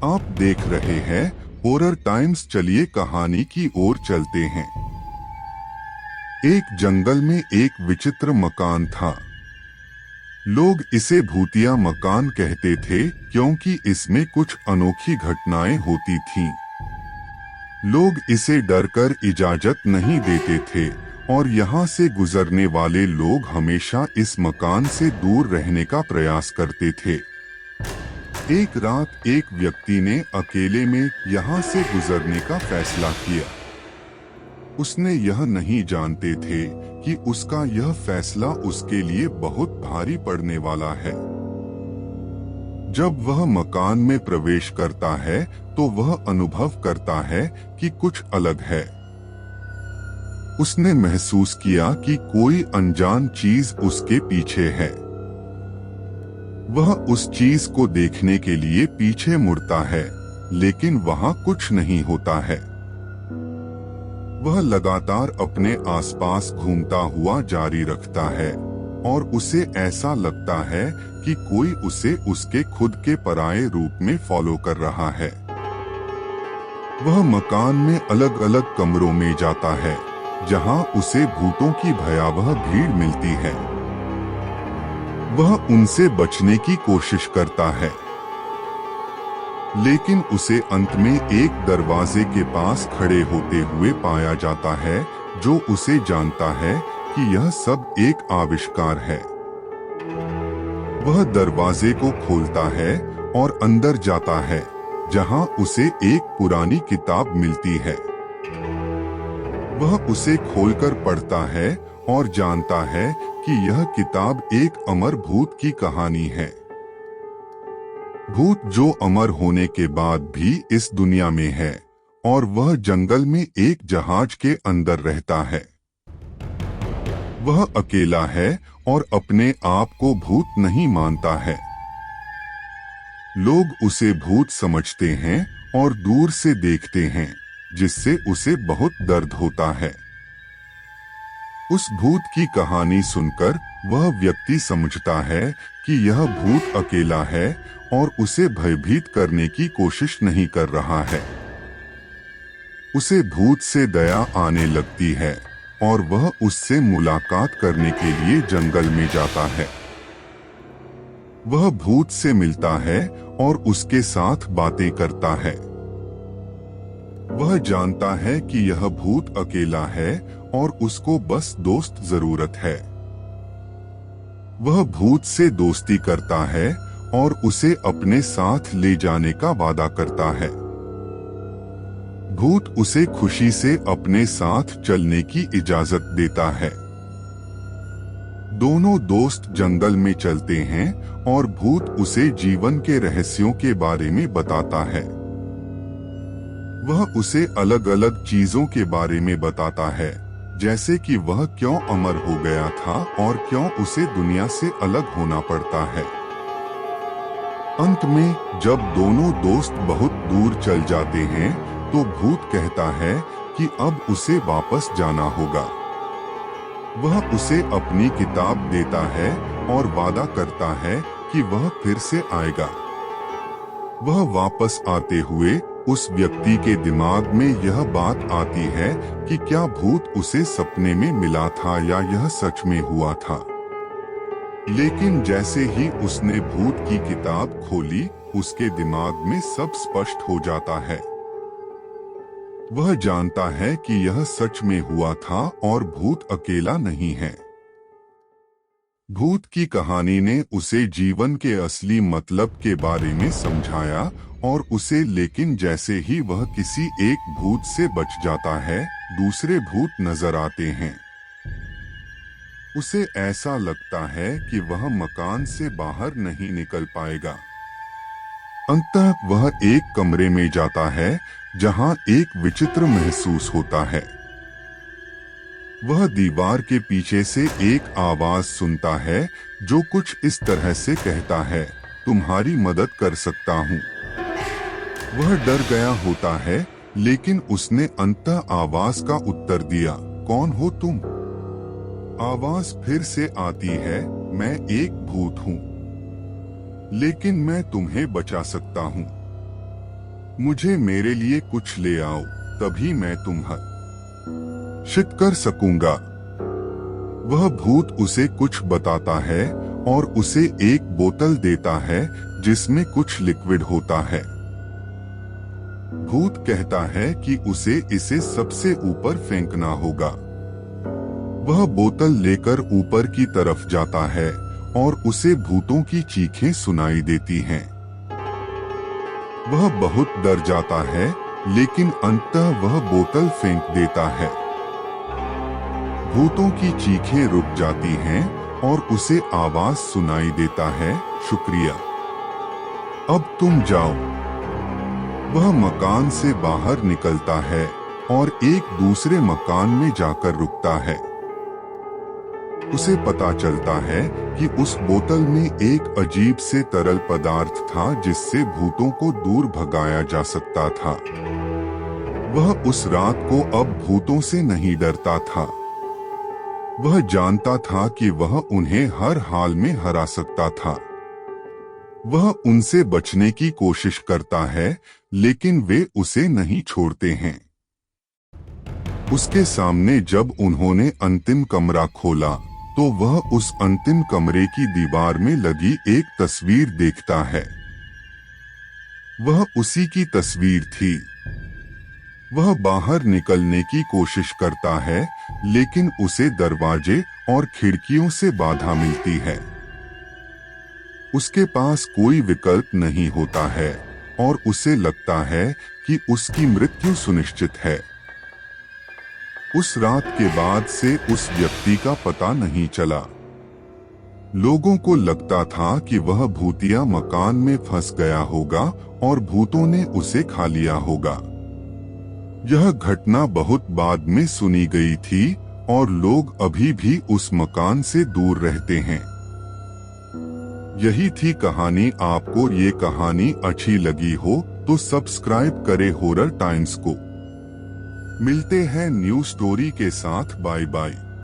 आप देख रहे हैं हॉरर टाइम्स। चलिए कहानी की ओर चलते हैं। एक जंगल में एक विचित्र मकान था। लोग इसे भूतिया मकान कहते थे क्योंकि इसमें कुछ अनोखी घटनाएं होती थीं। लोग इसे डरकर इजाजत नहीं देते थे और यहाँ से गुजरने वाले लोग हमेशा इस मकान से दूर रहने का प्रयास करते थे। एक रात एक व्यक्ति ने अकेले में यहाँ से गुजरने का फैसला किया। उसने यह नहीं जानते थे कि उसका यह फैसला उसके लिए बहुत भारी पड़ने वाला है। जब वह मकान में प्रवेश करता है तो वह अनुभव करता है कि कुछ अलग है। उसने महसूस किया कि कोई अनजान चीज उसके पीछे है। वह उस चीज को देखने के लिए पीछे मुड़ता है, लेकिन वहां कुछ नहीं होता है। वह लगातार अपने आसपास घूमता हुआ जारी रखता है और उसे ऐसा लगता है कि कोई उसे उसके खुद के पराये रूप में फॉलो कर रहा है। वह मकान में अलग अलग कमरों में जाता है जहां उसे भूतों की भयावह भीड़ मिलती है। वह उनसे बचने की कोशिश करता है, लेकिन उसे अंत में एक दरवाजे के पास खड़े होते हुए पाया जाता है जो उसे जानता है कि यह सब एक आविष्कार है। वह दरवाजे को खोलता है और अंदर जाता है जहां उसे एक पुरानी किताब मिलती है। वह उसे खोलकर पढ़ता है और जानता है कि यह किताब एक अमर भूत की कहानी है। भूत जो अमर होने के बाद भी इस दुनिया में है और वह जंगल में एक जहाज के अंदर रहता है। वह अकेला है और अपने आप को भूत नहीं मानता है। लोग उसे भूत समझते हैं और दूर से देखते हैं, जिससे उसे बहुत दर्द होता है। उस भूत की कहानी सुनकर वह व्यक्ति समझता है कि यह भूत अकेला है और उसे भयभीत करने की कोशिश नहीं कर रहा है। उसे भूत से दया आने लगती है और वह उससे मुलाकात करने के लिए जंगल में जाता है। वह भूत से मिलता है और उसके साथ बातें करता है। वह जानता है कि यह भूत अकेला है और उसको बस दोस्त जरूरत है। वह भूत से दोस्ती करता है और उसे अपने साथ ले जाने का वादा करता है। भूत उसे खुशी से अपने साथ चलने की इजाजत देता है। दोनों दोस्त जंगल में चलते हैं और भूत उसे जीवन के रहस्यों के बारे में बताता है। वह उसे अलग अलग चीजों के बारे में बताता है, जैसे कि वह क्यों अमर हो गया था और क्यों उसे दुनिया से अलग होना पड़ता है। अंत में जब दोनों दोस्त बहुत दूर चल जाते हैं तो भूत कहता है कि अब उसे वापस जाना होगा। वह उसे अपनी किताब देता है और वादा करता है कि वह फिर से आएगा। वह वापस आते हुए उस व्यक्ति के दिमाग में यह बात आती है कि क्या भूत उसे सपने में मिला था या यह सच में हुआ था। लेकिन जैसे ही उसने भूत की किताब खोली, उसके दिमाग में सब स्पष्ट हो जाता है। वह जानता है कि यह सच में हुआ था और भूत अकेला नहीं है। भूत की कहानी ने उसे जीवन के असली मतलब के बारे में समझाया और उसे लेकिन जैसे ही वह किसी एक भूत से बच जाता है, दूसरे भूत नजर आते हैं। उसे ऐसा लगता है कि वह मकान से बाहर नहीं निकल पाएगा। अंततः वह एक कमरे में जाता है जहां एक विचित्र महसूस होता है। वह दीवार के पीछे से एक आवाज सुनता है जो कुछ इस तरह से कहता है, तुम्हारी मदद कर सकता हूँ। वह डर गया होता है, लेकिन उसने अंततः आवाज का उत्तर दिया, कौन हो तुम? आवाज फिर से आती है, मैं एक भूत हूँ, लेकिन मैं तुम्हें बचा सकता हूँ। मुझे मेरे लिए कुछ ले आओ, तभी मैं तुम्हारा कर सकूंगा। वह भूत उसे कुछ बताता है और उसे एक बोतल देता है जिसमें कुछ लिक्विड होता है। भूत कहता है कि उसे इसे सबसे ऊपर फेंकना होगा। वह बोतल लेकर ऊपर की तरफ जाता है और उसे भूतों की चीखें सुनाई देती हैं। वह बहुत डर जाता है, लेकिन अंततः वह बोतल फेंक देता है। भूतों की चीखें रुक जाती हैं और उसे आवाज सुनाई देता है, शुक्रिया, अब तुम जाओ। वह मकान से बाहर निकलता है और एक दूसरे मकान में जाकर रुकता है। उसे पता चलता है कि उस बोतल में एक अजीब से तरल पदार्थ था जिससे भूतों को दूर भगाया जा सकता था। वह उस रात को अब भूतों से नहीं डरता था। वह जानता था कि वह उन्हें हर हाल में हरा सकता था। वह उनसे बचने की कोशिश करता है, लेकिन वे उसे नहीं छोड़ते हैं। उसके सामने जब उन्होंने अंतिम कमरा खोला तो वह उस अंतिम कमरे की दीवार में लगी एक तस्वीर देखता है। वह उसी की तस्वीर थी। वह बाहर निकलने की कोशिश करता है, लेकिन उसे दरवाजे और खिड़कियों से बाधा मिलती है। उसके पास कोई विकल्प नहीं होता है और उसे लगता है कि उसकी मृत्यु सुनिश्चित है। उस रात के बाद से उस व्यक्ति का पता नहीं चला। लोगों को लगता था कि वह भूतिया मकान में फंस गया होगा और भूतों ने उसे खा लिया होगा। यह घटना बहुत बाद में सुनी गई थी और लोग अभी भी उस मकान से दूर रहते हैं। यही थी कहानी। आपको ये कहानी अच्छी लगी हो तो सब्सक्राइब करें हॉरर टाइम्स को। मिलते हैं न्यू स्टोरी के साथ। Bye bye.